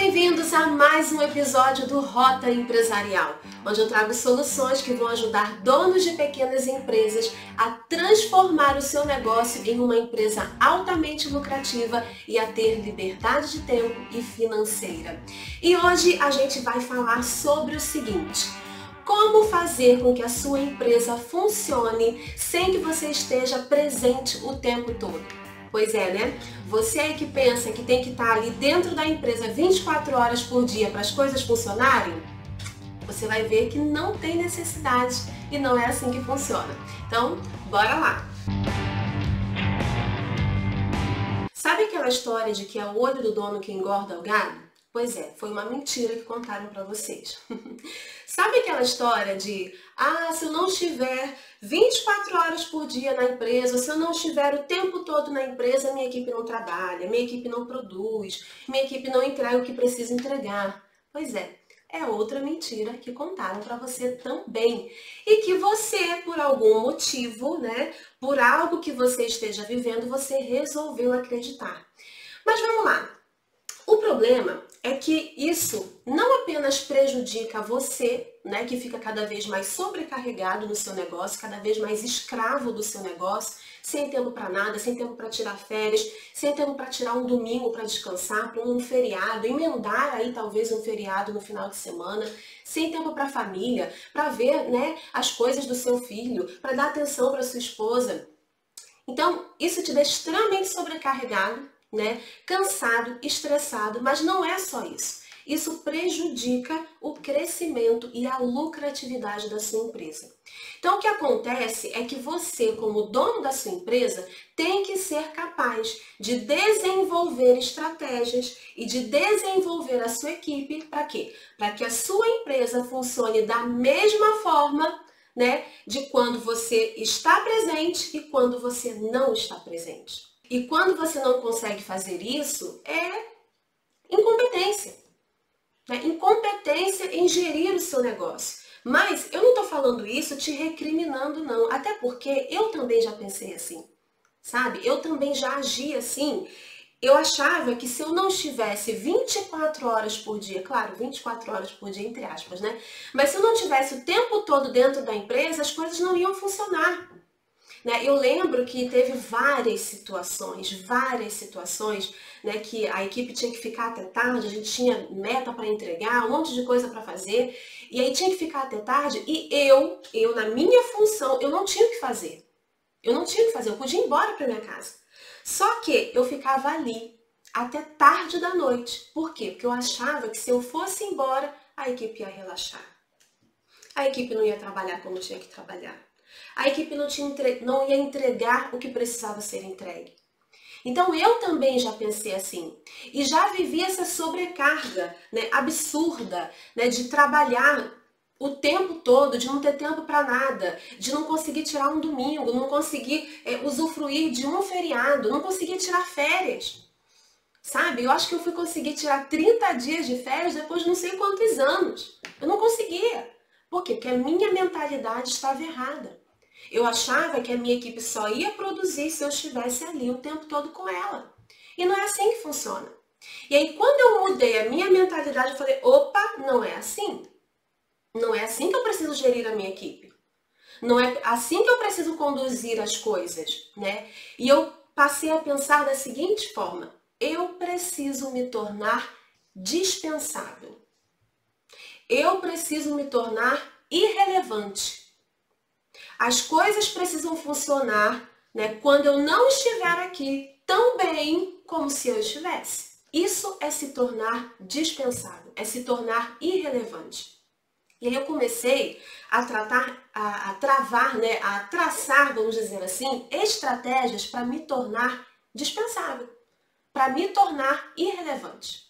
bem-vindos a mais um episódio do Rota Empresarial, onde eu trago soluções que vão ajudar donos de pequenas empresas a transformar o seu negócio em uma empresa altamente lucrativa e a ter liberdade de tempo e financeira. E hoje a gente vai falar sobre o seguinte: como fazer com que a sua empresa funcione sem que você esteja presente o tempo todo? Pois é, né? Você aí que pensa que tem que estar ali dentro da empresa 24 horas por dia para as coisas funcionarem, você vai ver que não tem necessidade e não é assim que funciona. Então, bora lá! Sabe aquela história de que é o olho do dono que engorda o gado? Pois é, foi uma mentira que contaram para vocês. Sabe aquela história de, se eu não estiver 24 horas por dia na empresa, ou se eu não estiver o tempo todo na empresa, minha equipe não trabalha, minha equipe não produz, minha equipe não entrega o que precisa entregar. Pois é outra mentira que contaram para você também. E que você, por algum motivo, né, por algo que você esteja vivendo, você resolveu acreditar. Mas vamos lá. O problema é que isso não apenas prejudica você, né, que fica cada vez mais sobrecarregado no seu negócio, cada vez mais escravo do seu negócio, sem tempo para nada, sem tempo para tirar férias, sem tempo para tirar um domingo para descansar, para um feriado, emendar aí talvez um feriado no final de semana, sem tempo para a família, para ver, né, as coisas do seu filho, para dar atenção para sua esposa. Então, isso te deixa extremamente sobrecarregado, né? Cansado, estressado, mas não é só isso. Isso prejudica o crescimento e a lucratividade da sua empresa. Então, o que acontece é que você, como dono da sua empresa, tem que ser capaz de desenvolver estratégias e de desenvolver a sua equipe para quê? Para que a sua empresa funcione da mesma forma, né, de quando você está presente e quando você não está presente. E quando você não consegue fazer isso, é incompetência. Né? Incompetência em gerir o seu negócio. Mas eu não estou falando isso te recriminando, não. Até porque eu também já pensei assim, sabe? Eu também já agi assim. Eu achava que se eu não estivesse 24 horas por dia, claro, 24 horas por dia entre aspas, né? Mas se eu não estivesse o tempo todo dentro da empresa, as coisas não iam funcionar. Eu lembro que teve várias situações, né, que a equipe tinha que ficar até tarde, a gente tinha meta para entregar, um monte de coisa para fazer, e aí tinha que ficar até tarde, e eu na minha função, eu não tinha o que fazer. Eu podia ir embora para minha casa. Só que eu ficava ali até tarde da noite. Por quê? Porque eu achava que se eu fosse embora, a equipe ia relaxar. A equipe não ia trabalhar como tinha que trabalhar. A equipe não ia entregar o que precisava ser entregue. Então eu também já pensei assim. E já vivi essa sobrecarga, né, absurda, né, de trabalhar o tempo todo, de não ter tempo para nada, de não conseguir tirar um domingo, não conseguir usufruir de um feriado, não conseguir tirar férias. Sabe? Eu acho que eu fui conseguir tirar 30 dias de férias depois de não sei quantos anos. Eu não conseguia. Por quê? Porque a minha mentalidade estava errada. Eu achava que a minha equipe só ia produzir se eu estivesse ali o tempo todo com ela. E não é assim que funciona. E aí, quando eu mudei a minha mentalidade, eu falei, opa, não é assim. Não é assim que eu preciso gerir a minha equipe. Não é assim que eu preciso conduzir as coisas, né? E eu passei a pensar da seguinte forma: eu preciso me tornar dispensável. Eu preciso me tornar irrelevante. As coisas precisam funcionar, né, quando eu não estiver aqui tão bem como se eu estivesse. Isso é se tornar dispensável, é se tornar irrelevante. E aí eu comecei a travar, né, a traçar, vamos dizer assim, estratégias para me tornar dispensável, para me tornar irrelevante.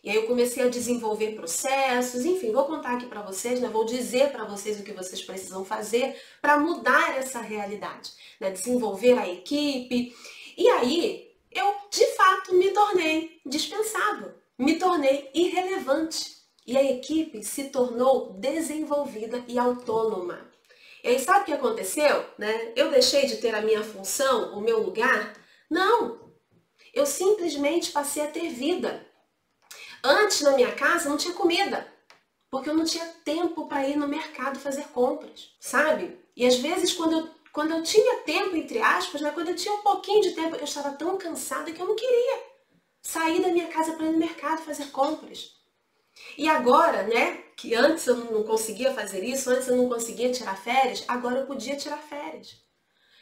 E aí eu comecei a desenvolver processos, enfim, vou contar aqui para vocês, né? Vou dizer para vocês o que vocês precisam fazer para mudar essa realidade, né? Desenvolver a equipe. E aí eu, de fato, me tornei dispensável, me tornei irrelevante. E a equipe se tornou desenvolvida e autônoma. E aí sabe o que aconteceu? Né? Eu deixei de ter a minha função, o meu lugar? Não! Eu simplesmente passei a ter vida. Antes, na minha casa, não tinha comida, porque eu não tinha tempo para ir no mercado fazer compras, sabe? E às vezes, quando eu tinha tempo, entre aspas, né, quando eu tinha um pouquinho de tempo, eu estava tão cansada que eu não queria sair da minha casa para ir no mercado fazer compras. E agora, né, que antes eu não conseguia fazer isso, antes eu não conseguia tirar férias, agora eu podia tirar férias.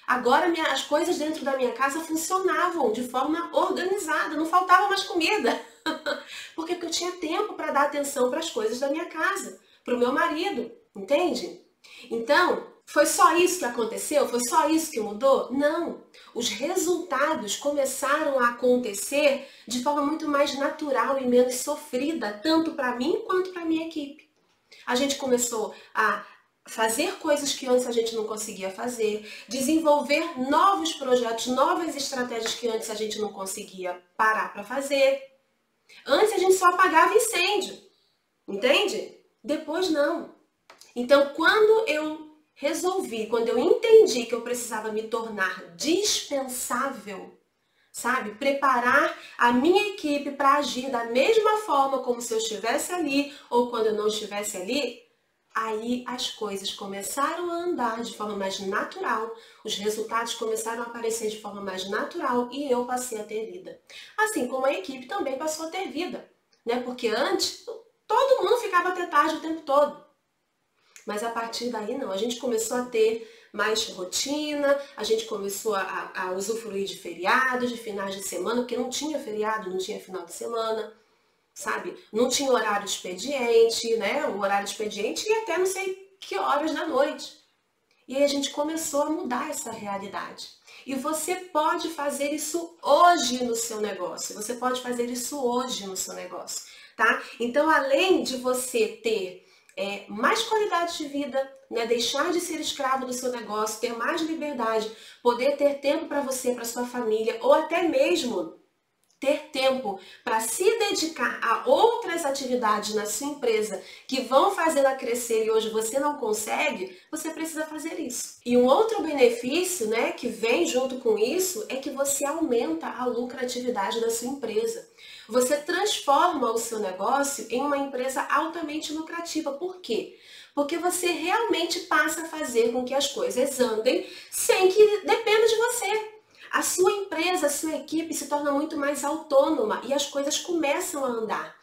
Agora as coisas dentro da minha casa funcionavam de forma organizada, não faltava mais comida. Porque eu tinha tempo para dar atenção para as coisas da minha casa, para o meu marido, entende? Então, foi só isso que aconteceu? Foi só isso que mudou? Não. Os resultados começaram a acontecer de forma muito mais natural e menos sofrida, tanto para mim quanto para a minha equipe. A gente começou a fazer coisas que antes a gente não conseguia fazer, desenvolver novos projetos, novas estratégias que antes a gente não conseguia parar para fazer. Antes a gente só apagava incêndio, entende? Depois não. Então, quando eu entendi que eu precisava me tornar dispensável, sabe? Preparar a minha equipe para agir da mesma forma como se eu estivesse ali ou quando eu não estivesse ali, aí as coisas começaram a andar de forma mais natural, os resultados começaram a aparecer de forma mais natural e eu passei a ter vida. Assim como a equipe também passou a ter vida, né? Porque antes todo mundo ficava até tarde o tempo todo. Mas a partir daí não, a gente começou a ter mais rotina, a gente começou a usufruir de feriados, de finais de semana, porque não tinha feriado, não tinha final de semana, sabe? Não tinha horário de expediente, né? O horário de expediente ia até não sei que horas da noite. E aí a gente começou a mudar essa realidade. E você pode fazer isso hoje no seu negócio. Você pode fazer isso hoje no seu negócio, tá? Então, além de você ter mais qualidade de vida, né? Deixar de ser escravo do seu negócio, ter mais liberdade, poder ter tempo para você, para sua família, ou até mesmo ter tempo para se dedicar a outras atividades na sua empresa que vão fazê-la crescer e hoje você não consegue, você precisa fazer isso. E um outro benefício, né, que vem junto com isso é que você aumenta a lucratividade da sua empresa. Você transforma o seu negócio em uma empresa altamente lucrativa. Por quê? Porque você realmente passa a fazer com que as coisas andem sem que dependa de você. A sua empresa, a sua equipe se torna muito mais autônoma e as coisas começam a andar.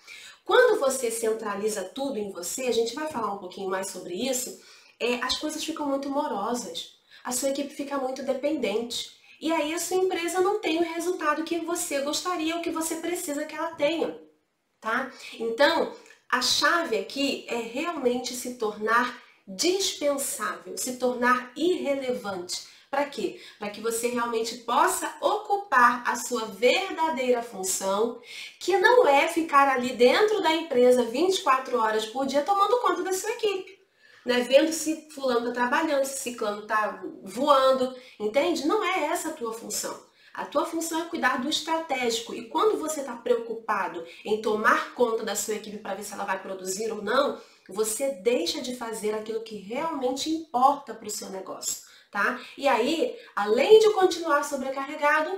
Quando você centraliza tudo em você, a gente vai falar um pouquinho mais sobre isso, as coisas ficam muito morosas, a sua equipe fica muito dependente. E aí a sua empresa não tem o resultado que você gostaria ou que você precisa que ela tenha, tá? Então, a chave aqui é realmente se tornar dispensável, se tornar irrelevante. Para quê? Para que você realmente possa ocupar a sua verdadeira função, que não é ficar ali dentro da empresa 24 horas por dia tomando conta da sua equipe, né? Vendo se fulano está trabalhando, se ciclano está voando, entende? Não é essa a tua função. A tua função é cuidar do estratégico e quando você está preocupado em tomar conta da sua equipe para ver se ela vai produzir ou não, você deixa de fazer aquilo que realmente importa para o seu negócio. Tá? E aí, além de continuar sobrecarregado,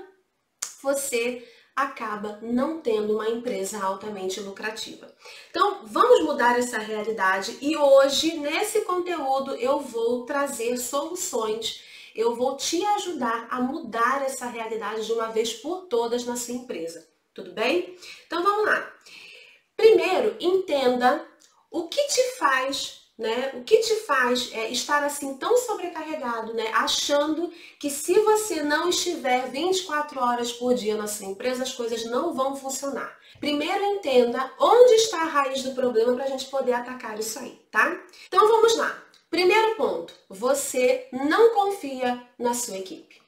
você acaba não tendo uma empresa altamente lucrativa. Então, vamos mudar essa realidade e hoje, nesse conteúdo, eu vou trazer soluções, eu vou te ajudar a mudar essa realidade de uma vez por todas na sua empresa. Tudo bem? Então, vamos lá. Primeiro, entenda o que te faz, né? O que te faz estar assim tão sobrecarregado, né? Achando que se você não estiver 24 horas por dia na sua empresa, as coisas não vão funcionar. Primeiro entenda onde está a raiz do problema para a gente poder atacar isso aí, tá? Então vamos lá. Primeiro ponto, você não confia na sua equipe.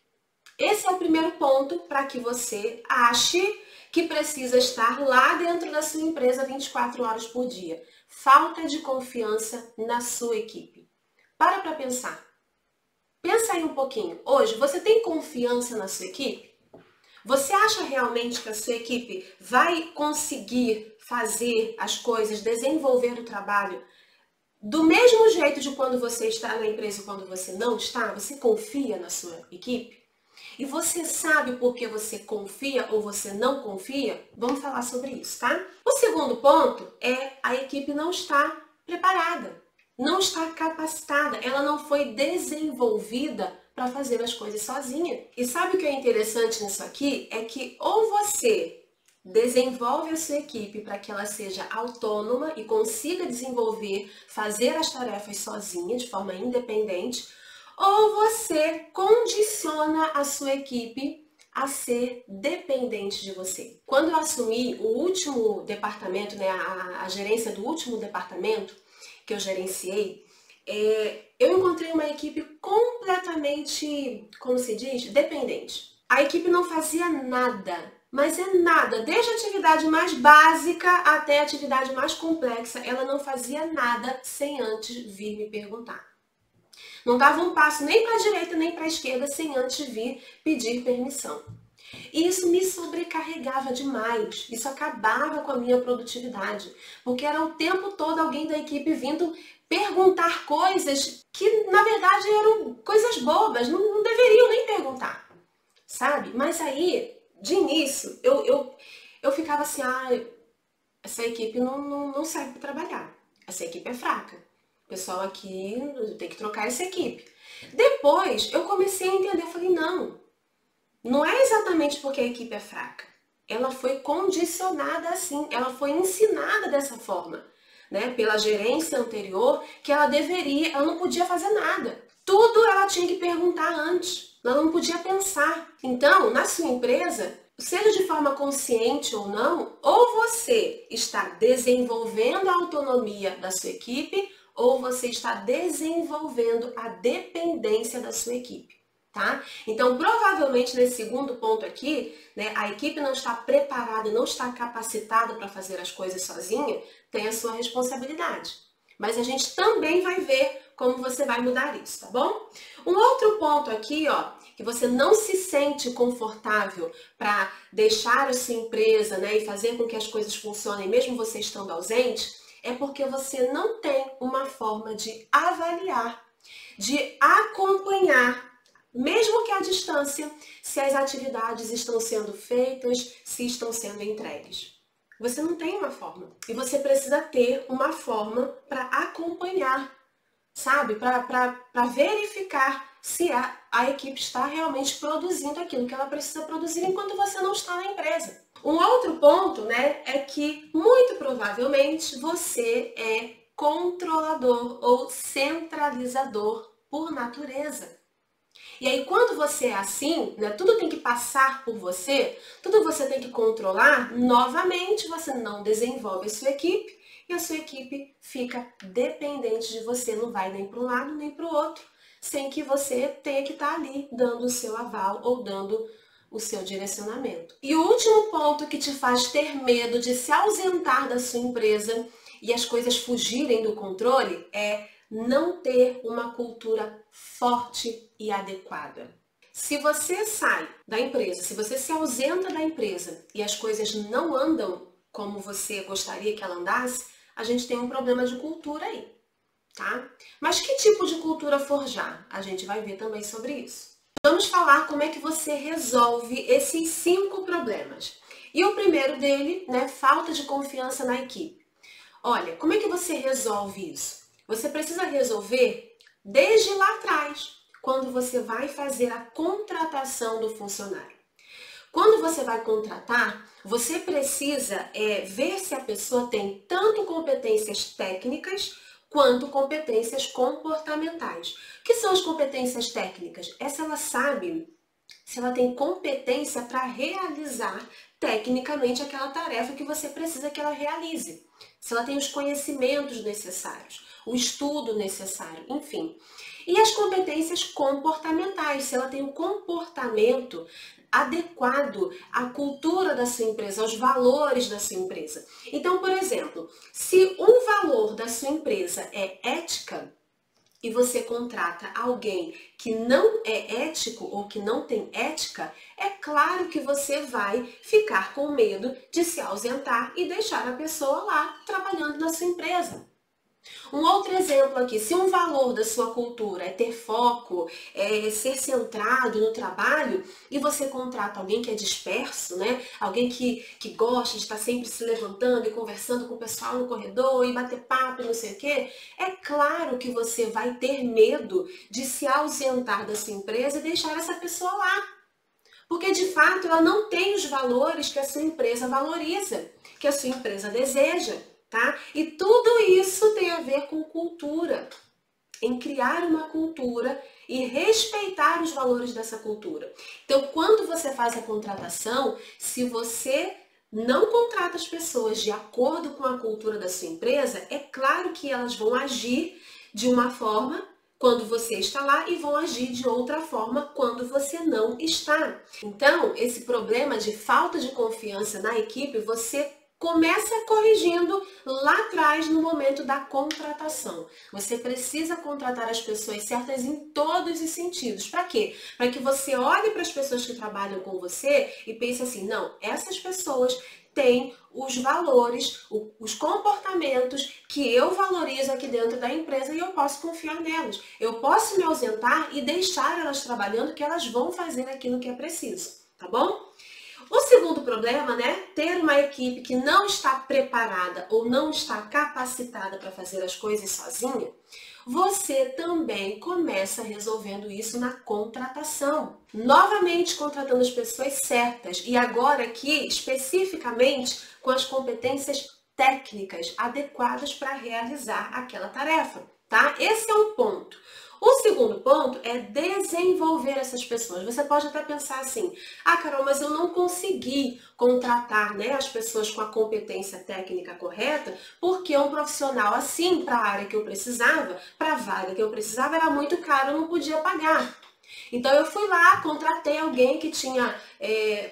Esse é o primeiro ponto para que você ache que precisa estar lá dentro da sua empresa 24 horas por dia. Falta de confiança na sua equipe. Para pensar. Pensa aí um pouquinho. Hoje, você tem confiança na sua equipe? Você acha realmente que a sua equipe vai conseguir fazer as coisas, desenvolver o trabalho do mesmo jeito de quando você está na empresa e quando você não está? Você confia na sua equipe? E você sabe por que você confia ou você não confia? Vamos falar sobre isso, tá? O segundo ponto é a equipe não está preparada, não está capacitada, ela não foi desenvolvida para fazer as coisas sozinha. E sabe o que é interessante nisso aqui? É que ou você desenvolve a sua equipe para que ela seja autônoma e consiga desenvolver, fazer as tarefas sozinha, de forma independente, ou você condiciona a sua equipe a ser dependente de você. Quando eu assumi o último departamento, né, a gerência do último departamento que eu gerenciei, eu encontrei uma equipe completamente, como se diz, dependente. A equipe não fazia nada, mas é nada, desde a atividade mais básica até a atividade mais complexa, ela não fazia nada sem antes vir me perguntar. Não dava um passo nem para a direita nem para a esquerda sem antes vir pedir permissão. E isso me sobrecarregava demais, isso acabava com a minha produtividade, porque era o tempo todo alguém da equipe vindo perguntar coisas que na verdade eram coisas bobas, não deveriam nem perguntar, sabe? Mas aí, de início, eu ficava assim, essa equipe não serve para trabalhar, essa equipe é fraca. O pessoal aqui tem que trocar essa equipe. Depois eu comecei a entender, falei, não é exatamente porque a equipe é fraca. Ela foi condicionada assim, ela foi ensinada dessa forma, né, pela gerência anterior, que ela não podia fazer nada. Tudo ela tinha que perguntar antes, ela não podia pensar. Então, na sua empresa, seja de forma consciente ou não, ou você está desenvolvendo a autonomia da sua equipe, ou você está desenvolvendo a dependência da sua equipe, tá? Então, provavelmente nesse segundo ponto aqui, né, a equipe não está preparada, não está capacitada para fazer as coisas sozinha, tem a sua responsabilidade. Mas a gente também vai ver como você vai mudar isso, tá bom? Um outro ponto aqui, que você não se sente confortável para deixar a sua empresa, né, e fazer com que as coisas funcionem mesmo você estando ausente, é porque você não tem uma forma de avaliar, de acompanhar, mesmo que à distância, se as atividades estão sendo feitas, se estão sendo entregues. Você não tem uma forma. E você precisa ter uma forma para acompanhar, sabe? Para verificar se a equipe está realmente produzindo aquilo que ela precisa produzir enquanto você não está na empresa. Um outro ponto, né, é que muito provavelmente você é controlador ou centralizador por natureza. E aí quando você é assim, né, tudo tem que passar por você, tudo você tem que controlar, novamente você não desenvolve a sua equipe e a sua equipe fica dependente de você, não vai nem para um lado nem para o outro, sem que você tenha que estar ali dando o seu aval ou dando o seu direcionamento. E o último ponto que te faz ter medo de se ausentar da sua empresa e as coisas fugirem do controle é não ter uma cultura forte e adequada. Se você sai da empresa, se você se ausenta da empresa e as coisas não andam como você gostaria que ela andasse, a gente tem um problema de cultura aí, tá? Mas que tipo de cultura forjar? A gente vai ver também sobre isso. Vamos falar como é que você resolve esses 5 problemas. E o primeiro dele, né, falta de confiança na equipe. Olha, como é que você resolve isso? Você precisa resolver desde lá atrás, quando você vai fazer a contratação do funcionário. Quando você vai contratar, você precisa ver se a pessoa tem tanto competências técnicas quanto competências comportamentais. O que são as competências técnicas? É se ela sabe, se ela tem competência para realizar tecnicamente aquela tarefa que você precisa que ela realize. Se ela tem os conhecimentos necessários, o estudo necessário, enfim. E as competências comportamentais, se ela tem um comportamento adequado à cultura da sua empresa, aos valores da sua empresa. Então, por exemplo, se um valor da sua empresa é ética, e você contrata alguém que não é ético ou que não tem ética, é claro que você vai ficar com medo de se ausentar e deixar a pessoa lá trabalhando na sua empresa. Um outro exemplo aqui, se um valor da sua cultura é ter foco, é ser centrado no trabalho, e você contrata alguém que é disperso, né? Alguém que gosta de estar sempre se levantando e conversando com o pessoal no corredor e bater papo e não sei o quê, é claro que você vai ter medo de se ausentar da sua empresa e deixar essa pessoa lá. Porque de fato ela não tem os valores que a sua empresa valoriza, que a sua empresa deseja. Tá? E tudo isso tem a ver com cultura, em criar uma cultura e respeitar os valores dessa cultura. Então, quando você faz a contratação, se você não contrata as pessoas de acordo com a cultura da sua empresa, é claro que elas vão agir de uma forma quando você está lá e vão agir de outra forma quando você não está. Então, esse problema de falta de confiança na equipe, você começa corrigindo lá atrás no momento da contratação. Você precisa contratar as pessoas certas em todos os sentidos. Para quê? Para que você olhe para as pessoas que trabalham com você e pense assim, não, essas pessoas têm os valores, os comportamentos que eu valorizo aqui dentro da empresa e eu posso confiar nelas. Eu posso me ausentar e deixar elas trabalhando que elas vão fazer aquilo que é preciso, tá bom? O segundo problema, né, ter uma equipe que não está preparada ou não está capacitada para fazer as coisas sozinha, você também começa resolvendo isso na contratação. Novamente contratando as pessoas certas e agora aqui especificamente com as competências técnicas adequadas para realizar aquela tarefa, tá? Esse é um ponto. O segundo ponto é desenvolver essas pessoas. Você pode até pensar assim, ah, Carol, mas eu não consegui contratar, né, as pessoas com a competência técnica correta, porque um profissional assim, para a área que eu precisava, para a vaga que eu precisava, era muito caro, eu não podia pagar. Então eu fui lá, contratei alguém que tinha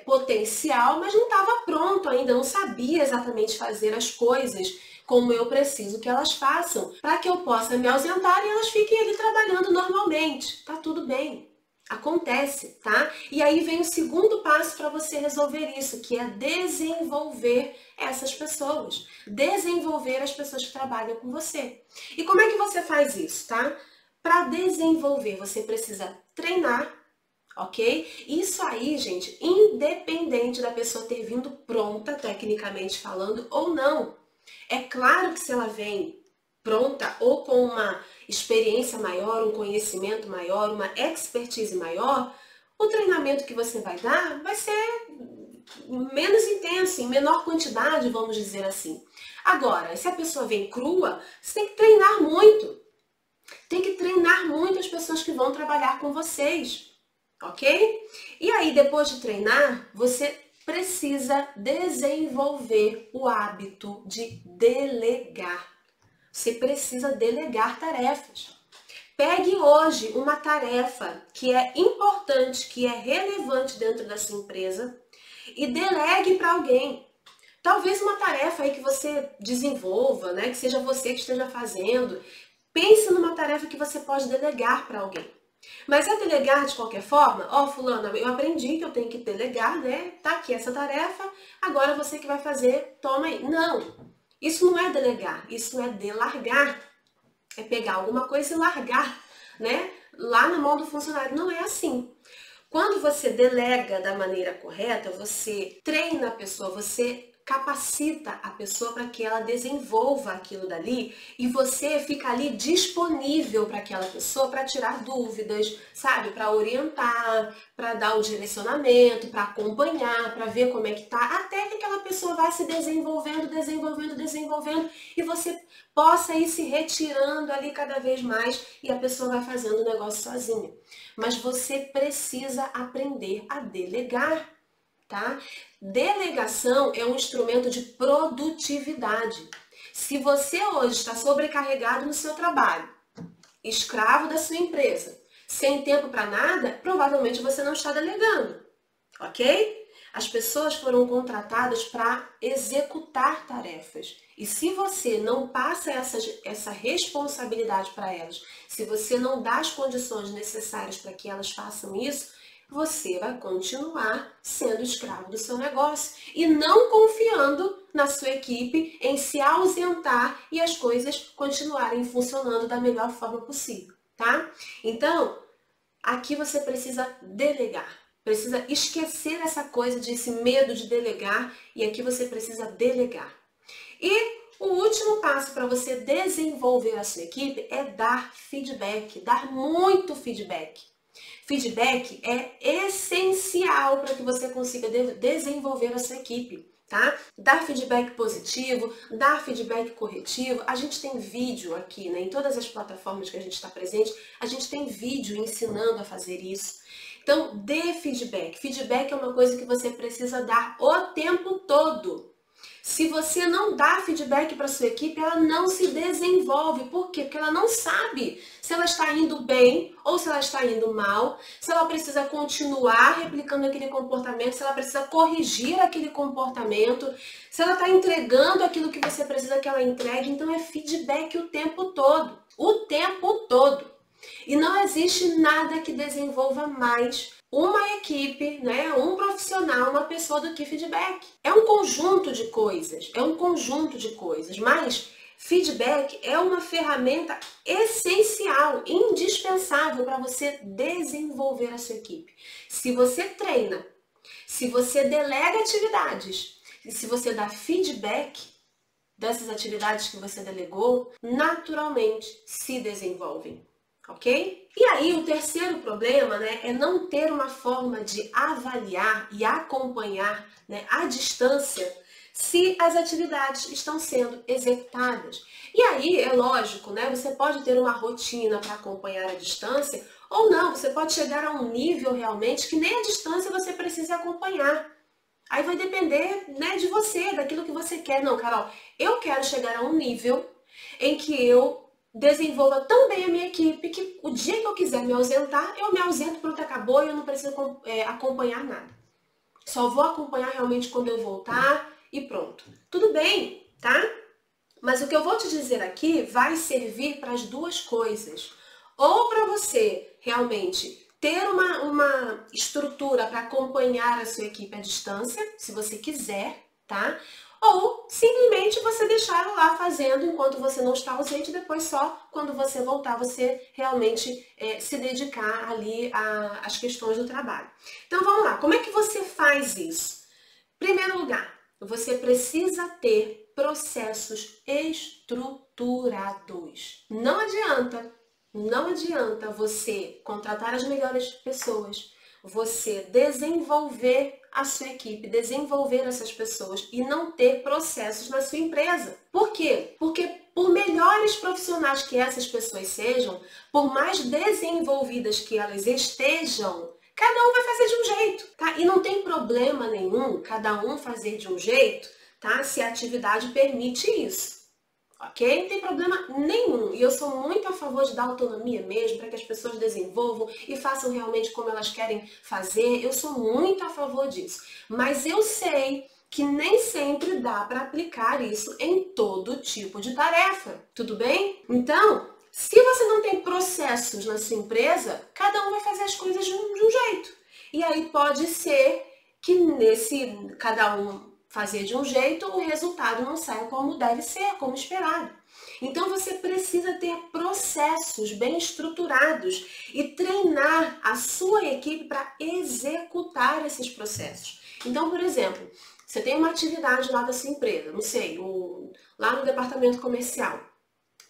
potencial, mas não estava pronto ainda, não sabia exatamente fazer as coisas como eu preciso que elas façam, para que eu possa me ausentar e elas fiquem ali trabalhando normalmente. Tá tudo bem. Acontece, tá? E aí vem o segundo passo para você resolver isso, que é desenvolver essas pessoas. Desenvolver as pessoas que trabalham com você. E como é que você faz isso, tá? Para desenvolver, você precisa treinar, ok? Isso aí, gente, independente da pessoa ter vindo pronta, tecnicamente falando, ou não. É claro que se ela vem pronta ou com uma experiência maior, um conhecimento maior, uma expertise maior, o treinamento que você vai dar vai ser menos intenso, em menor quantidade, vamos dizer assim. Agora, se a pessoa vem crua, você tem que treinar muito. Tem que treinar muito as pessoas que vão trabalhar com vocês, ok? E aí, depois de treinar, você precisa desenvolver o hábito de delegar. Você precisa delegar tarefas. Pegue hoje uma tarefa que é importante, que é relevante dentro da sua empresa e delegue para alguém. Talvez uma tarefa aí que você desenvolva, né, que seja você que esteja fazendo. Pense numa tarefa que você pode delegar para alguém. Mas é delegar de qualquer forma? Ó, fulana, eu aprendi que eu tenho que delegar, né? Tá aqui essa tarefa, agora você que vai fazer, toma aí. Não, isso não é delegar, isso é delargar. É pegar alguma coisa e largar, né? Lá na mão do funcionário. Não é assim. Quando você delega da maneira correta, você treina a pessoa, você capacita a pessoa para que ela desenvolva aquilo dali e você fica ali disponível para aquela pessoa para tirar dúvidas, sabe? Para orientar, para dar o direcionamento, para acompanhar, para ver como é que tá, até que aquela pessoa vai se desenvolvendo e você possa ir se retirando ali cada vez mais e a pessoa vai fazendo o negócio sozinha. Mas você precisa aprender a delegar. Tá? Delegação é um instrumento de produtividade. Se você hoje está sobrecarregado no seu trabalho, escravo da sua empresa, sem tempo para nada, provavelmente você não está delegando, ok? As pessoas foram contratadas para executar tarefas. E se você não passa essa responsabilidade para elas, se você não dá as condições necessárias para que elas façam isso, você vai continuar sendo escravo do seu negócio e não confiando na sua equipe em se ausentar e as coisas continuarem funcionando da melhor forma possível, tá? Então, aqui você precisa delegar, precisa esquecer essa coisa de esse medo de delegar e aqui você precisa delegar. E o último passo para você desenvolver a sua equipe é dar feedback, dar muito feedback. Feedback é essencial para que você consiga desenvolver a sua equipe, tá? Dar feedback positivo, dar feedback corretivo. A gente tem vídeo aqui, né? Em todas as plataformas que a gente está presente, a gente tem vídeo ensinando a fazer isso. Então, dê feedback. Feedback é uma coisa que você precisa dar o tempo todo. Se você não dá feedback para sua equipe, ela não se desenvolve. Por quê? Porque ela não sabe se ela está indo bem ou se ela está indo mal, se ela precisa continuar replicando aquele comportamento, se ela precisa corrigir aquele comportamento, se ela está entregando aquilo que você precisa que ela entregue. Então é feedback o tempo todo. O tempo todo. E não existe nada que desenvolva mais uma equipe, né, um profissional, uma pessoa do que feedback. É um conjunto de coisas, mas feedback é uma ferramenta essencial, indispensável para você desenvolver a sua equipe. Se você treina, se você delega atividades e se você dá feedback dessas atividades que você delegou, naturalmente se desenvolvem. Ok? E aí o terceiro problema, né, é não ter uma forma de avaliar e acompanhar, né, à distância se as atividades estão sendo executadas. E aí é lógico, né, você pode ter uma rotina para acompanhar à distância ou não, você pode chegar a um nível realmente que nem à distância você precisa acompanhar. Aí vai depender, né, de você, daquilo que você quer. Não, Carol, eu quero chegar a um nível em que eu desenvolva tão bem a minha equipe que o dia que eu quiser me ausentar, eu me ausento, pronto, acabou e eu não preciso acompanhar nada. Só vou acompanhar realmente quando eu voltar e pronto. Tudo bem, tá? Mas o que eu vou te dizer aqui vai servir para as duas coisas. Ou para você realmente ter uma estrutura para acompanhar a sua equipe à distância, se você quiser, tá? Ou simplesmente você deixar ela lá fazendo enquanto você não está ausente, depois só quando você voltar você realmente se dedicar ali às questões do trabalho. Então vamos lá, como é que você faz isso? Em primeiro lugar, você precisa ter processos estruturados. Não adianta você contratar as melhores pessoas, você desenvolver a sua equipe, desenvolver essas pessoas e não ter processos na sua empresa. Por quê? Porque por melhores profissionais que essas pessoas sejam, por mais desenvolvidas que elas estejam, cada um vai fazer de um jeito, tá? E não tem problema nenhum cada um fazer de um jeito, tá? Se a atividade permite isso. Ok? Não tem problema nenhum. E eu sou muito a favor de dar autonomia mesmo, para que as pessoas desenvolvam e façam realmente como elas querem fazer. Eu sou muito a favor disso. Mas eu sei que nem sempre dá para aplicar isso em todo tipo de tarefa. Tudo bem? Então, se você não tem processos na sua empresa, cada um vai fazer as coisas de um jeito. E aí pode ser que cada um fazer de um jeito, o resultado não sai como deve ser, como esperado. Então você precisa ter processos bem estruturados e treinar a sua equipe para executar esses processos. Então, por exemplo, você tem uma atividade lá da sua empresa, não sei, lá no departamento comercial.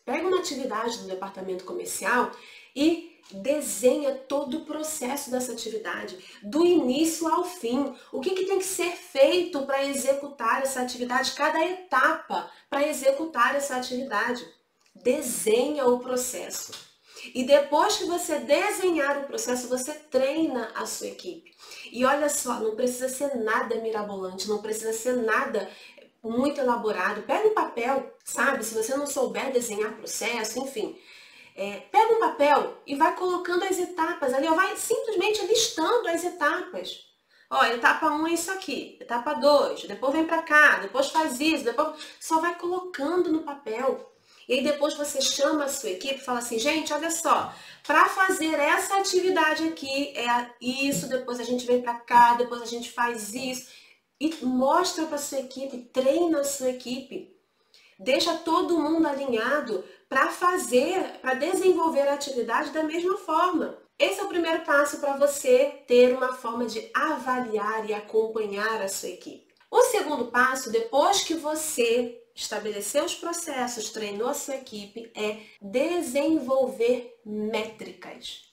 Pega uma atividade do departamento comercial e desenha todo o processo dessa atividade, do início ao fim. O que tem que ser feito para executar essa atividade, cada etapa para executar essa atividade. Desenha o processo. E depois que você desenhar o processo, você treina a sua equipe. E olha só, não precisa ser nada mirabolante, não precisa ser nada muito elaborado. Pega um papel, sabe? Se você não souber desenhar processo, enfim, pega um papel e vai colocando as etapas ali, vai simplesmente listando as etapas. Ó, etapa 1 é isso aqui, etapa 2, depois vem pra cá, depois faz isso, depois só vai colocando no papel. E aí depois você chama a sua equipe e fala assim, gente, olha só, para fazer essa atividade aqui, é isso, depois a gente vem para cá, depois a gente faz isso. E mostra para a sua equipe, treina a sua equipe. Deixa todo mundo alinhado para desenvolver a atividade da mesma forma. Esse é o primeiro passo para você ter uma forma de avaliar e acompanhar a sua equipe. O segundo passo, depois que você estabeleceu os processos, treinou a sua equipe, é desenvolver métricas.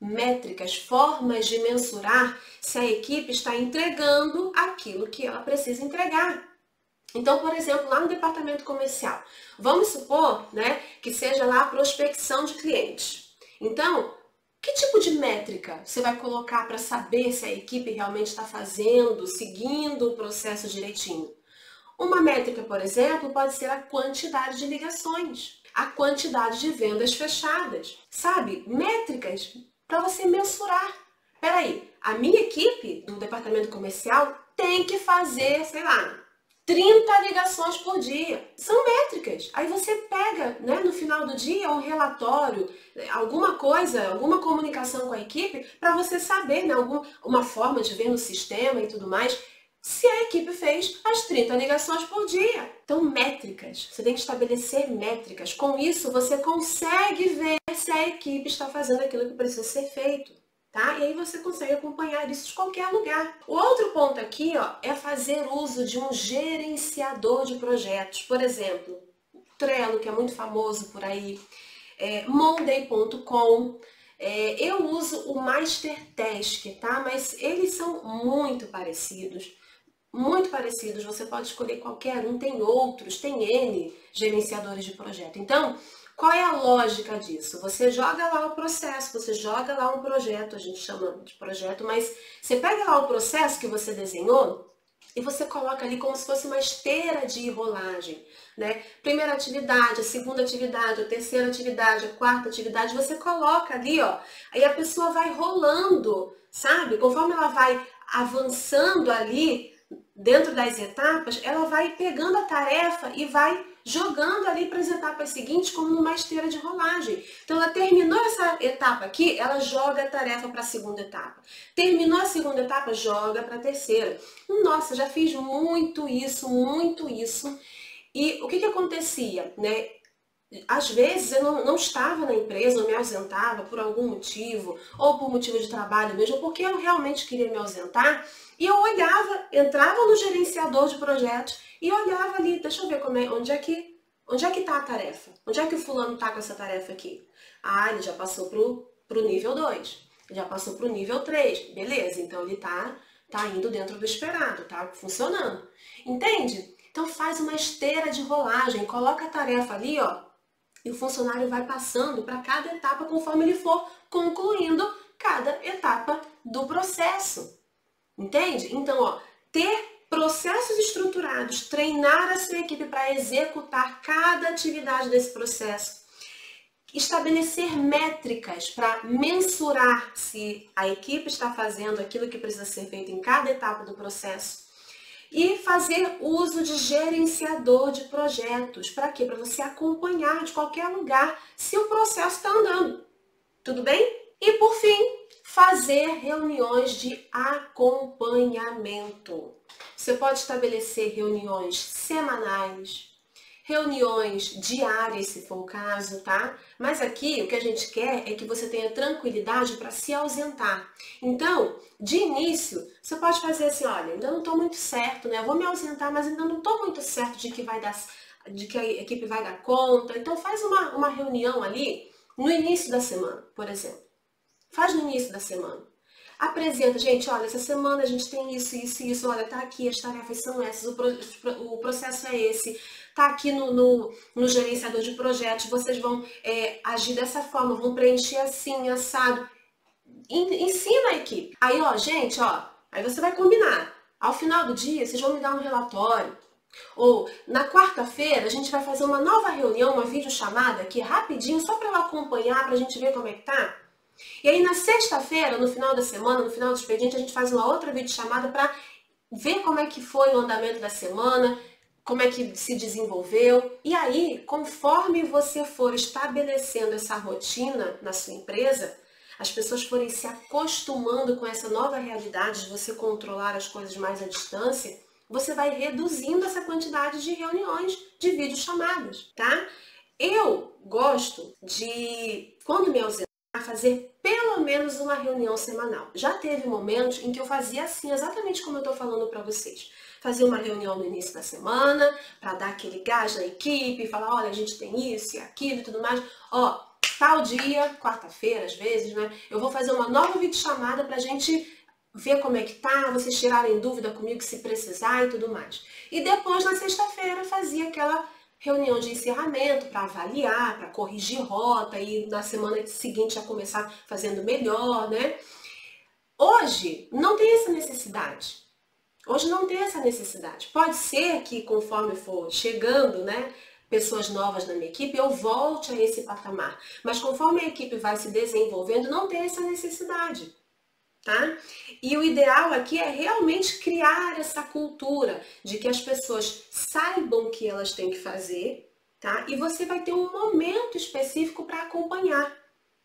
Métricas, formas de mensurar se a equipe está entregando aquilo que ela precisa entregar. Então, por exemplo, lá no departamento comercial, vamos supor, que seja lá a prospecção de clientes. Então, que tipo de métrica você vai colocar para saber se a equipe realmente está fazendo, seguindo o processo direitinho? Uma métrica, por exemplo, pode ser a quantidade de ligações, a quantidade de vendas fechadas, sabe? Métricas para você mensurar. Peraí, a minha equipe do departamento comercial tem que fazer, sei lá, 30 ligações por dia. São métricas. Aí você pega, no final do dia, um relatório, alguma coisa, alguma comunicação com a equipe, para você saber, uma forma de ver no sistema e tudo mais, se a equipe fez as 30 ligações por dia. Então, métricas. Você tem que estabelecer métricas. Com isso, você consegue ver se a equipe está fazendo aquilo que precisa ser feito. Tá? E aí você consegue acompanhar isso de qualquer lugar. O outro ponto aqui, é fazer uso de um gerenciador de projetos. Por exemplo, Trello, que é muito famoso por aí, Monday.com. Eu uso o MasterTask, tá? Mas eles são muito parecidos. Muito parecidos, você pode escolher qualquer um, tem outros, tem N gerenciadores de projeto. Então, qual é a lógica disso? Você joga lá o processo, você joga lá um projeto, a gente chama de projeto, mas você pega lá o processo que você desenhou e você coloca ali como se fosse uma esteira de rolagem, Primeira atividade, a segunda atividade, a terceira atividade, a quarta atividade, você coloca ali, aí a pessoa vai rolando, sabe? Conforme ela vai avançando ali, dentro das etapas, ela vai pegando a tarefa e vai jogando ali para as etapas seguintes como numa esteira de rolagem. Então, ela terminou essa etapa aqui, ela joga a tarefa para a segunda etapa. Terminou a segunda etapa, joga para a terceira. Nossa, já fiz muito isso, muito isso. E o que acontecia, Às vezes eu não estava na empresa, eu me ausentava por algum motivo, ou por motivo de trabalho mesmo, porque eu realmente queria me ausentar, e eu olhava, entrava no gerenciador de projetos e olhava ali, deixa eu ver onde é que está a tarefa, onde é que o fulano está com essa tarefa aqui? Ah, ele já passou para o nível 2, ele já passou para o nível 3, beleza, então ele tá indo dentro do esperado, tá funcionando, entende? Então faz uma esteira de rolagem, coloca a tarefa ali, e o funcionário vai passando para cada etapa conforme ele for concluindo cada etapa do processo. Entende? Então, ter processos estruturados, treinar a sua equipe para executar cada atividade desse processo, estabelecer métricas para mensurar se a equipe está fazendo aquilo que precisa ser feito em cada etapa do processo. E fazer uso de gerenciador de projetos. Para quê? Para você acompanhar de qualquer lugar se o processo está andando. Tudo bem? E por fim, fazer reuniões de acompanhamento. Você pode estabelecer reuniões semanais, reuniões diárias, se for o caso, tá? Mas aqui o que a gente quer é que você tenha tranquilidade para se ausentar. Então, de início, você pode fazer assim, olha, ainda não estou muito certo, Eu vou me ausentar, mas ainda não estou muito certo de que a equipe vai dar conta. Então, faz uma reunião ali no início da semana, por exemplo. Faz no início da semana. Apresenta, gente, olha, essa semana a gente tem isso, isso e isso, olha, tá aqui, as tarefas são essas, o processo é esse, tá aqui no gerenciador de projetos, vocês vão agir dessa forma, vão preencher assim, assado. Ensina a equipe. Aí, gente, aí você vai combinar. Ao final do dia, vocês vão me dar um relatório. Ou, na quarta-feira, a gente vai fazer uma nova reunião, uma videochamada aqui, rapidinho, só para ela acompanhar, pra gente ver como é que tá. E aí, na sexta-feira, no final da semana, no final do expediente, a gente faz uma outra videochamada para ver como é que foi o andamento da semana, como é que se desenvolveu. E aí, conforme você for estabelecendo essa rotina na sua empresa, as pessoas forem se acostumando com essa nova realidade de você controlar as coisas mais à distância, você vai reduzindo essa quantidade de reuniões, de videochamadas, tá? Eu gosto de, quando me ausentar, fazer pelo menos uma reunião semanal. Já teve momentos em que eu fazia assim, exatamente como eu estou falando para vocês. Fazia uma reunião no início da semana, para dar aquele gás na equipe, falar, olha, a gente tem isso e aquilo e tudo mais. Ó, tal dia, quarta-feira às vezes, né? Eu vou fazer uma nova videochamada pra gente ver como é que tá, vocês tirarem dúvida comigo se precisar e tudo mais. E depois, na sexta-feira, fazia aquela reunião de encerramento para avaliar, para corrigir rota e na semana seguinte já começar fazendo melhor, né? Hoje não tem essa necessidade. Hoje não tem essa necessidade. Pode ser que conforme for chegando, né, pessoas novas na minha equipe, eu volte a esse patamar. Mas conforme a equipe vai se desenvolvendo, não tem essa necessidade, tá? E o ideal aqui é realmente criar essa cultura de que as pessoas saibam o que elas têm que fazer, tá? E você vai ter um momento específico para acompanhar.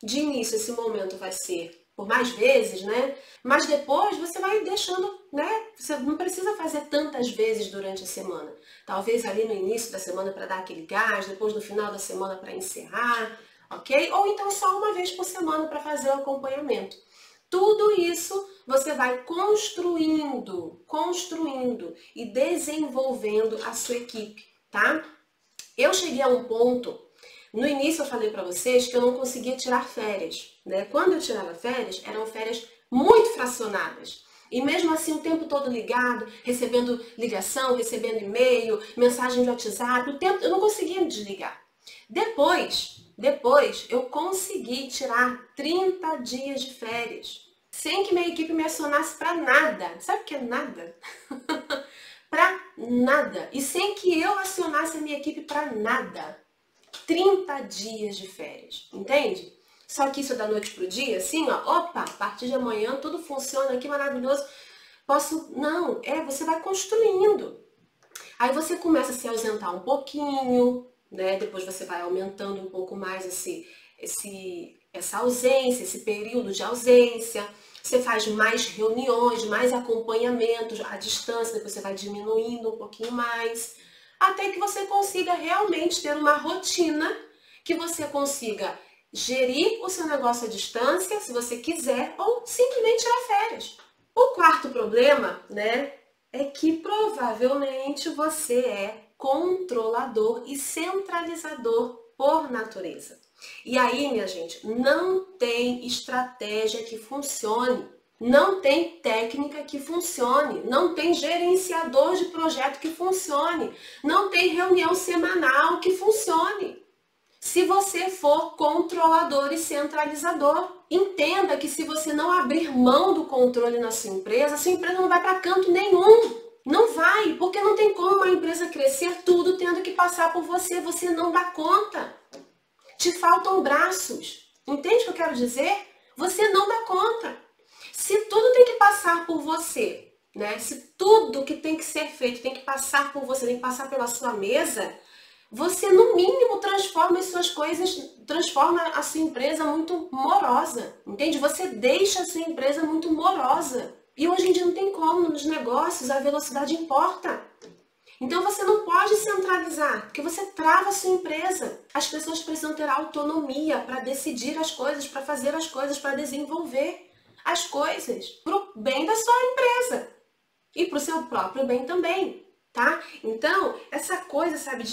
De início, esse momento vai ser por mais vezes, né? Mas depois você vai deixando, né? Você não precisa fazer tantas vezes durante a semana. Talvez ali no início da semana para dar aquele gás, depois no final da semana para encerrar, ok? Ou então só uma vez por semana para fazer o acompanhamento. Tudo isso você vai construindo e desenvolvendo a sua equipe, tá? Eu cheguei a um ponto, no início eu falei para vocês que eu não conseguia tirar férias, né? Quando eu tirava férias, eram férias muito fracionadas. E mesmo assim o tempo todo ligado, recebendo ligação, recebendo e-mail, mensagem de WhatsApp, o tempo eu não conseguia me desligar. Depois eu consegui tirar 30 dias de férias, sem que minha equipe me acionasse para nada. Sabe o que é nada? Para nada. E sem que eu acionasse a minha equipe para nada. 30 dias de férias, entende? Só que isso é da noite pro dia, assim, ó, opa, a partir de amanhã tudo funciona aqui, maravilhoso. Posso... Não, você vai construindo. Aí você começa a se ausentar um pouquinho, né? Depois você vai aumentando um pouco mais essa ausência, esse período de ausência. Você faz mais reuniões, mais acompanhamentos à distância, depois você vai diminuindo um pouquinho mais, até que você consiga realmente ter uma rotina, que você consiga gerir o seu negócio à distância, se você quiser, ou simplesmente tirar férias. O quarto problema, né, é que provavelmente você é controlador e centralizador por natureza. E aí, minha gente, não tem estratégia que funcione, não tem técnica que funcione, não tem gerenciador de projeto que funcione, não tem reunião semanal que funcione. Se você for controlador e centralizador, entenda que se você não abrir mão do controle na sua empresa não vai para canto nenhum. Não vai, porque não tem como uma empresa crescer tudo tendo que passar por você, você não dá conta. Te faltam braços. Entende o que eu quero dizer? Você não dá conta. Se tudo tem que passar por você, né? Se tudo que tem que ser feito tem que passar por você, tem que passar pela sua mesa, você no mínimo transforma as suas coisas, transforma a sua empresa muito morosa. Entende? Você deixa a sua empresa muito morosa. E hoje em dia não tem como, nos negócios a velocidade importa. Então você não pode centralizar, porque você trava a sua empresa. As pessoas precisam ter autonomia para decidir as coisas, para fazer as coisas, para desenvolver as coisas para o bem da sua empresa e para o seu próprio bem também, tá? Então, essa coisa, sabe,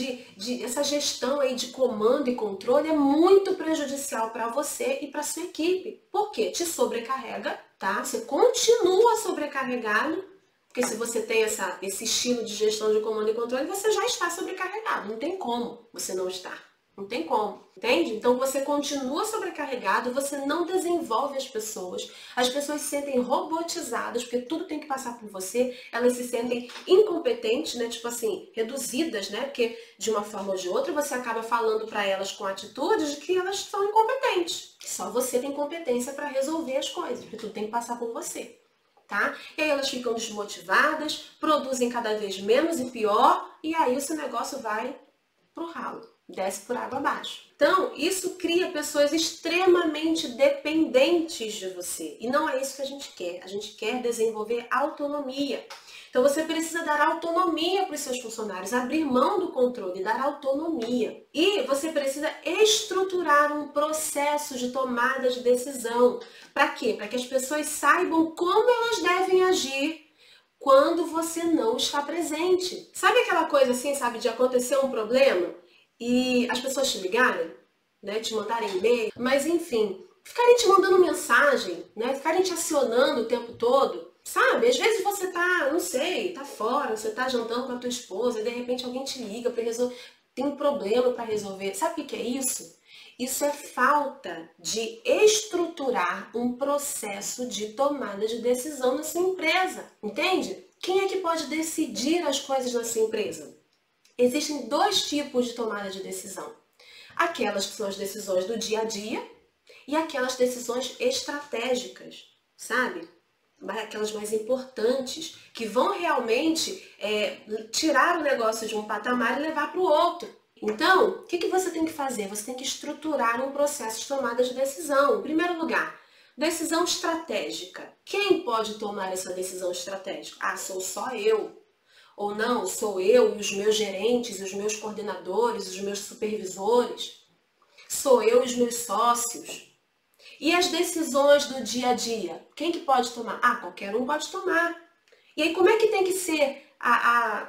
essa gestão aí de comando e controle é muito prejudicial para você e para sua equipe. Por quê? Te sobrecarrega, tá? Você continua sobrecarregado. Porque se você tem esse estilo de gestão de comando e controle, você já está sobrecarregado. Não tem como você não estar. Não tem como, entende? Então você continua sobrecarregado, você não desenvolve as pessoas se sentem robotizadas, porque tudo tem que passar por você, elas se sentem incompetentes, né? Tipo assim, reduzidas, né? Porque de uma forma ou de outra você acaba falando para elas com atitudes de que elas são incompetentes, que só você tem competência para resolver as coisas, porque tudo tem que passar por você. tá? E aí elas ficam desmotivadas, produzem cada vez menos e pior, e aí o seu negócio vai pro ralo, desce por água abaixo. Então, isso cria pessoas extremamente dependentes de você. E não é isso que a gente quer. A gente quer desenvolver autonomia. Então, você precisa dar autonomia para os seus funcionários, abrir mão do controle, dar autonomia. E você precisa estruturar um processo de tomada de decisão. Para quê? Para que as pessoas saibam como elas devem agir quando você não está presente. Sabe aquela coisa assim, sabe, de acontecer um problema e as pessoas te ligarem, né, te mandarem e-mail, mas enfim, ficarem te mandando mensagem, né, ficarem te acionando o tempo todo, sabe? Às vezes você tá, não sei, tá fora, você tá jantando com a tua esposa e de repente alguém te liga para resolver, tem um problema para resolver. Sabe o que é isso? Isso é falta de estruturar um processo de tomada de decisão na sua empresa, entende? Quem é que pode decidir as coisas na sua empresa? Existem dois tipos de tomada de decisão. Aquelas que são as decisões do dia a dia e aquelas decisões estratégicas, sabe? Aquelas mais importantes, que vão realmente tirar o negócio de um patamar e levar para o outro. Então, o que você tem que fazer? Você tem que estruturar um processo de tomada de decisão. Em primeiro lugar, decisão estratégica. Quem pode tomar essa decisão estratégica? Ah, sou só eu. Ou não, sou eu e os meus gerentes, os meus coordenadores, os meus supervisores. Sou eu e os meus sócios. E as decisões do dia a dia? Quem que pode tomar? Ah, qualquer um pode tomar. E aí, como é que tem que ser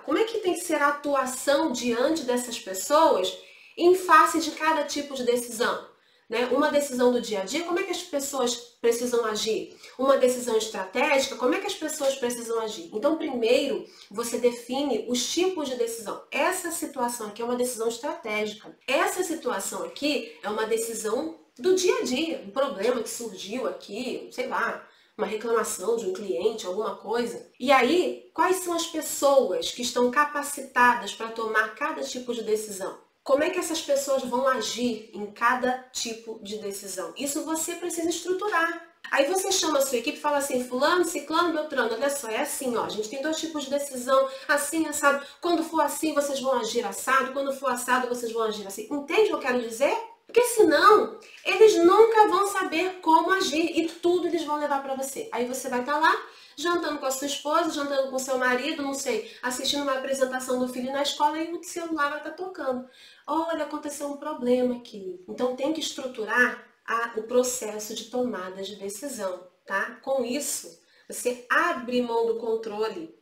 como é que tem que ser a atuação diante dessas pessoas em face de cada tipo de decisão? Né? Uma decisão do dia a dia, como é que as pessoas precisam agir? Uma decisão estratégica, como é que as pessoas precisam agir? Então, primeiro, você define os tipos de decisão. Essa situação aqui é uma decisão estratégica. Essa situação aqui é uma decisão do dia a dia, um problema que surgiu aqui, sei lá, uma reclamação de um cliente, alguma coisa. E aí, quais são as pessoas que estão capacitadas para tomar cada tipo de decisão? Como é que essas pessoas vão agir em cada tipo de decisão? Isso você precisa estruturar. Aí você chama a sua equipe e fala assim, fulano, ciclano, beltrano, olha só, é assim, ó, a gente tem dois tipos de decisão, assim, assado. Quando for assim, vocês vão agir assado, quando for assado, vocês vão agir assim. Entende o que eu quero dizer? Porque senão, eles nunca vão saber como agir e tudo eles vão levar para você. Aí você vai estar lá, jantando com a sua esposa, jantando com o seu marido, não sei, assistindo uma apresentação do filho na escola e o celular vai estar tocando. Olha, aconteceu um problema aqui. Então tem que estruturar o processo de tomada de decisão, tá? Com isso, você abre mão do controle.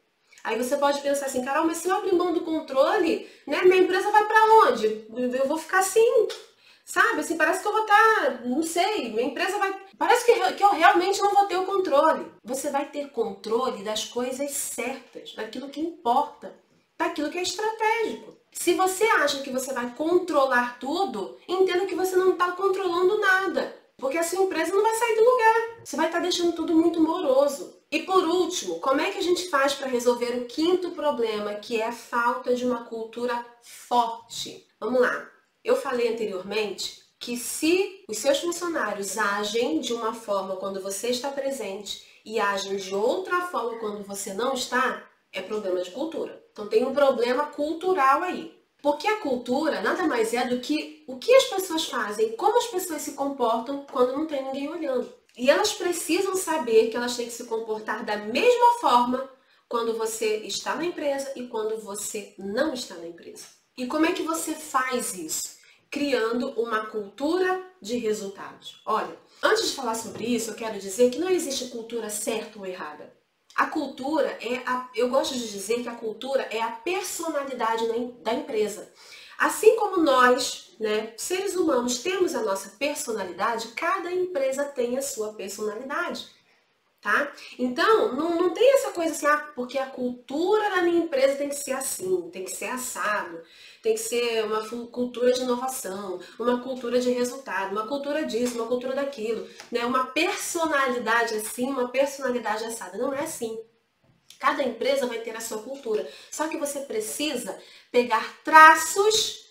Aí você pode pensar assim, Carol, mas se eu abrir mão do controle, né, minha empresa vai para onde? Eu vou ficar assim, sabe? Assim, parece que eu vou estar, não sei, minha empresa vai... Parece que eu realmente não vou ter o controle. Você vai ter controle das coisas certas, daquilo que importa, daquilo que é estratégico. Se você acha que você vai controlar tudo, entenda que você não está controlando nada. Porque a sua empresa não vai sair do lugar. Você vai estar deixando tudo muito moroso. E por último, como é que a gente faz para resolver o quinto problema, que é a falta de uma cultura forte? Vamos lá. Eu falei anteriormente que se os seus funcionários agem de uma forma quando você está presente e agem de outra forma quando você não está, é problema de cultura. Então tem um problema cultural aí. Porque a cultura nada mais é do que o que as pessoas fazem, como as pessoas se comportam quando não tem ninguém olhando. E elas precisam saber que elas têm que se comportar da mesma forma quando você está na empresa e quando você não está na empresa. E como é que você faz isso? Criando uma cultura de resultados. Olha, antes de falar sobre isso, eu quero dizer que não existe cultura certa ou errada. A cultura eu gosto de dizer que a cultura é a personalidade da empresa. Assim como nós, né, seres humanos, temos a nossa personalidade, cada empresa tem a sua personalidade, tá? Então, não tem essa coisa assim, porque a cultura da minha empresa tem que ser assim, tem que ser assado, tem que ser uma cultura de inovação, uma cultura de resultado, uma cultura disso, uma cultura daquilo, né? Uma personalidade assim, uma personalidade assada. Não é assim. Cada empresa vai ter a sua cultura. Só que você precisa pegar traços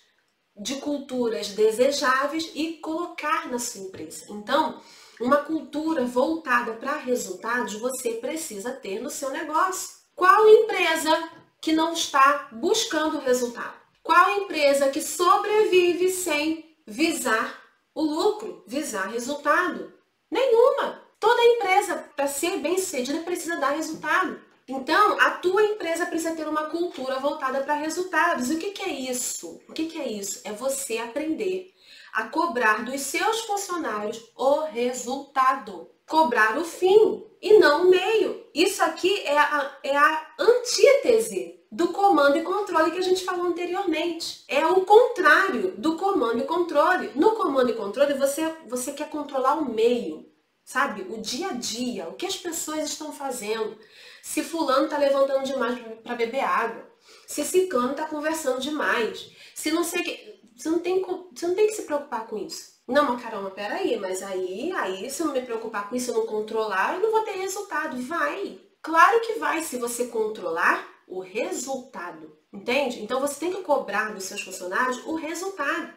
de culturas desejáveis e colocar na sua empresa. Então, uma cultura voltada para resultados você precisa ter no seu negócio. Qual empresa que não está buscando resultado? Qual empresa que sobrevive sem visar o lucro, visar resultado? Nenhuma. Toda empresa, para ser bem-sucedida, precisa dar resultado. Então, a tua empresa precisa ter uma cultura voltada para resultados. E o que é isso? O que é isso? É você aprender a cobrar dos seus funcionários o resultado. Cobrar o fim e não o meio. Isso aqui é a antítese do comando e controle que a gente falou anteriormente. É o contrário do comando e controle. No comando e controle, você quer controlar o meio, sabe? O dia a dia, o que as pessoas estão fazendo. Se fulano está levantando demais para beber água. Se ciclano está conversando demais. Se não sei o que... Você não tem que se preocupar com isso. Não, mas caramba, peraí, mas aí se eu não me preocupar com isso, eu não controlar, eu não vou ter resultado. Vai. Claro que vai, se você controlar o resultado. Entende? Então você tem que cobrar dos seus funcionários o resultado.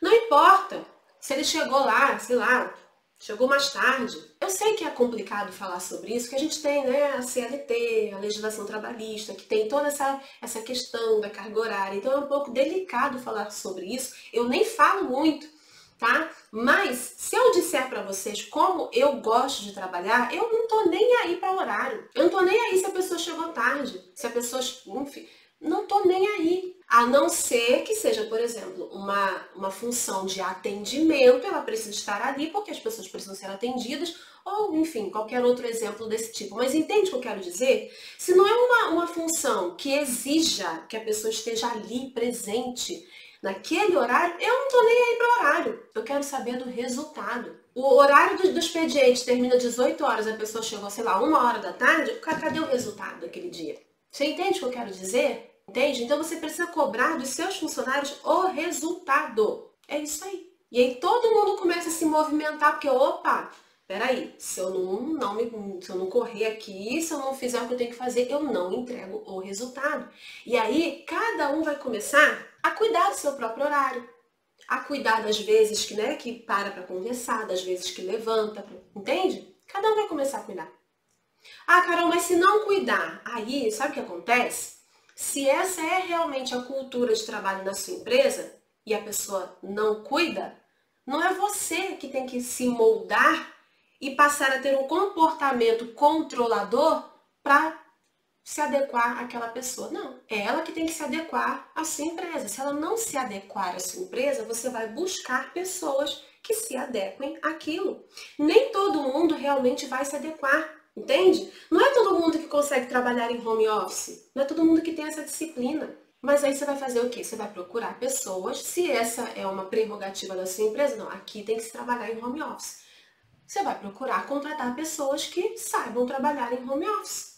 Não importa se ele chegou lá, sei lá, chegou mais tarde. Eu sei que é complicado falar sobre isso, que a gente tem, né, a CLT, a legislação trabalhista, que tem toda essa questão da carga horária. Então é um pouco delicado falar sobre isso. Eu nem falo muito, tá? Mas se eu disser para vocês como eu gosto de trabalhar, eu não tô nem aí para horário. Eu não tô nem aí se a pessoa chegou tarde, se a pessoa, enfim, não tô nem aí. A não ser que seja, por exemplo, uma função de atendimento, ela precisa estar ali porque as pessoas precisam ser atendidas, ou enfim, qualquer outro exemplo desse tipo. Mas entende o que eu quero dizer? Se não é uma função que exija que a pessoa esteja ali presente naquele horário, eu não tô nem aí para o horário. Eu quero saber do resultado. O horário do expediente termina às 18 horas, a pessoa chegou, sei lá, 1h da tarde, cadê o resultado daquele dia? Você entende o que eu quero dizer? Entende? Então você precisa cobrar dos seus funcionários o resultado. É isso aí. E aí todo mundo começa a se movimentar, porque, opa, peraí, se eu não correr aqui, se eu não fizer o que eu tenho que fazer, eu não entrego o resultado. E aí cada um vai começar a cuidar do seu próprio horário. A cuidar das vezes que para conversar, das vezes que levanta, entende? Cada um vai começar a cuidar. Ah, Carol, mas se não cuidar, aí, sabe o que acontece? Se essa é realmente a cultura de trabalho na sua empresa e a pessoa não cuida, não é você que tem que se moldar e passar a ter um comportamento controlador para se adequar àquela pessoa. Não, é ela que tem que se adequar à sua empresa. Se ela não se adequar à sua empresa, você vai buscar pessoas que se adequem àquilo. Nem todo mundo realmente vai se adequar. Entende? Não é todo mundo que consegue trabalhar em home office. Não é todo mundo que tem essa disciplina. Mas aí você vai fazer o quê? Você vai procurar pessoas, se essa é uma prerrogativa da sua empresa, não, aqui tem que se trabalhar em home office. Você vai procurar contratar pessoas que saibam trabalhar em home office.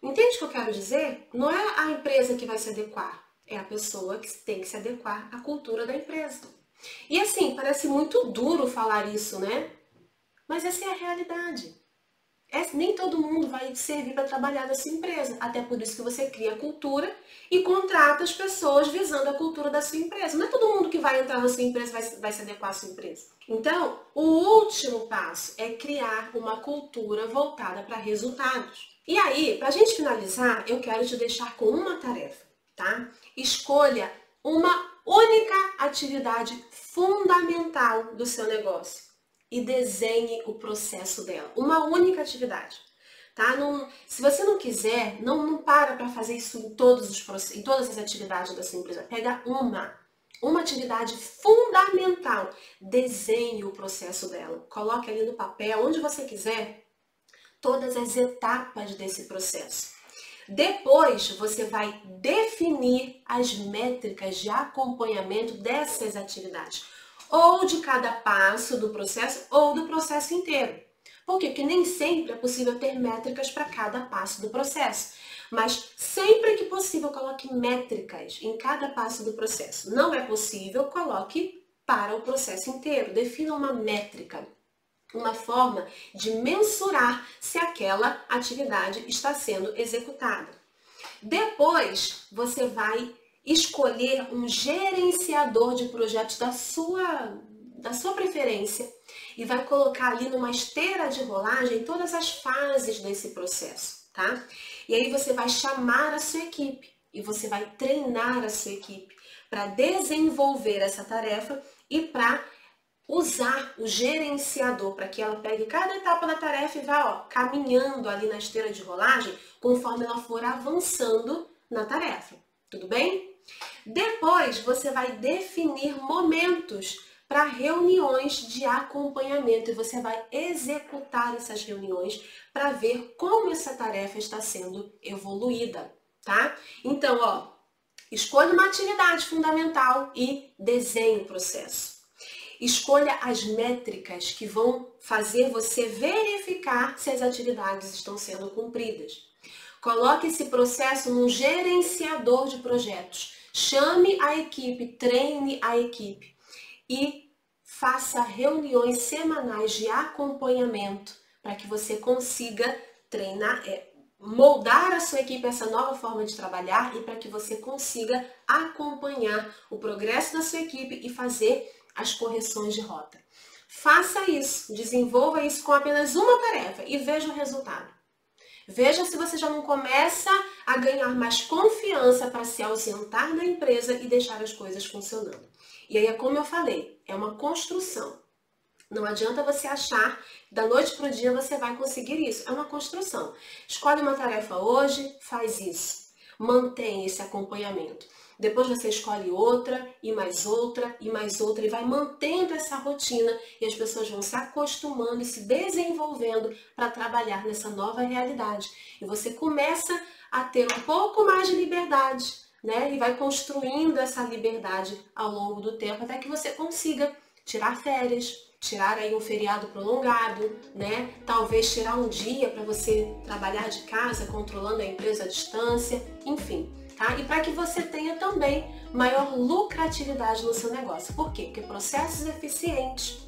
Entende o que eu quero dizer? Não é a empresa que vai se adequar, é a pessoa que tem que se adequar à cultura da empresa. E assim, parece muito duro falar isso, né? Mas essa é a realidade. Nem todo mundo vai servir para trabalhar na sua empresa. Até por isso que você cria a cultura e contrata as pessoas visando a cultura da sua empresa. Não é todo mundo que vai entrar na sua empresa vai se adequar à sua empresa. Então, o último passo é criar uma cultura voltada para resultados. E aí, para a gente finalizar, eu quero te deixar com uma tarefa, tá? Escolha uma única atividade fundamental do seu negócio e desenhe o processo dela. Uma única atividade, tá? Se você não quiser, não para fazer isso em todas as atividades da sua empresa. Pega uma atividade fundamental, desenhe o processo dela. Coloque ali no papel, onde você quiser, todas as etapas desse processo. Depois, você vai definir as métricas de acompanhamento dessas atividades. Ou de cada passo do processo, ou do processo inteiro. Por quê? Porque nem sempre é possível ter métricas para cada passo do processo. Mas sempre que possível, coloque métricas em cada passo do processo. Não é possível, coloque para o processo inteiro. Defina uma métrica, uma forma de mensurar se aquela atividade está sendo executada. Depois, você vai escolher um gerenciador de projetos da sua preferência e vai colocar ali numa esteira de rolagem todas as fases desse processo, tá? E aí você vai chamar a sua equipe e você vai treinar a sua equipe para desenvolver essa tarefa e para usar o gerenciador para que ela pegue cada etapa da tarefa e vá, caminhando ali na esteira de rolagem conforme ela for avançando na tarefa. Tudo bem? Depois você vai definir momentos para reuniões de acompanhamento e você vai executar essas reuniões para ver como essa tarefa está sendo evoluída, tá? Então, escolha uma atividade fundamental e desenhe o processo. Escolha as métricas que vão fazer você verificar se as atividades estão sendo cumpridas. Coloque esse processo num gerenciador de projetos. Chame a equipe, treine a equipe e faça reuniões semanais de acompanhamento para que você consiga treinar, moldar a sua equipe a essa nova forma de trabalhar e para que você consiga acompanhar o progresso da sua equipe e fazer as correções de rota. Faça isso, desenvolva isso com apenas uma tarefa e veja o resultado. Veja se você já não começa a ganhar mais confiança para se ausentar da empresa e deixar as coisas funcionando. E aí, como eu falei, é uma construção. Não adianta você achar que da noite para o dia você vai conseguir isso. É uma construção. Escolhe uma tarefa hoje, faz isso. Mantém esse acompanhamento. Depois você escolhe outra, e mais outra, e mais outra, e vai mantendo essa rotina e as pessoas vão se acostumando e se desenvolvendo para trabalhar nessa nova realidade. E você começa a ter um pouco mais de liberdade, né? E vai construindo essa liberdade ao longo do tempo até que você consiga tirar férias, tirar aí um feriado prolongado, né? Talvez tirar um dia para você trabalhar de casa, controlando a empresa à distância, enfim. Tá? E para que você tenha também maior lucratividade no seu negócio. Por quê? Porque processos eficientes,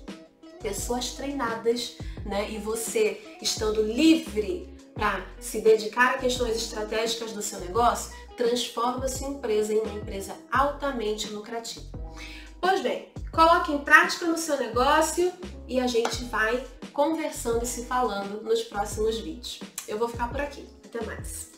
pessoas treinadas, né? E você estando livre para se dedicar a questões estratégicas do seu negócio, transforma a sua empresa em uma empresa altamente lucrativa. Pois bem, coloque em prática no seu negócio e a gente vai conversando e se falando nos próximos vídeos. Eu vou ficar por aqui. Até mais!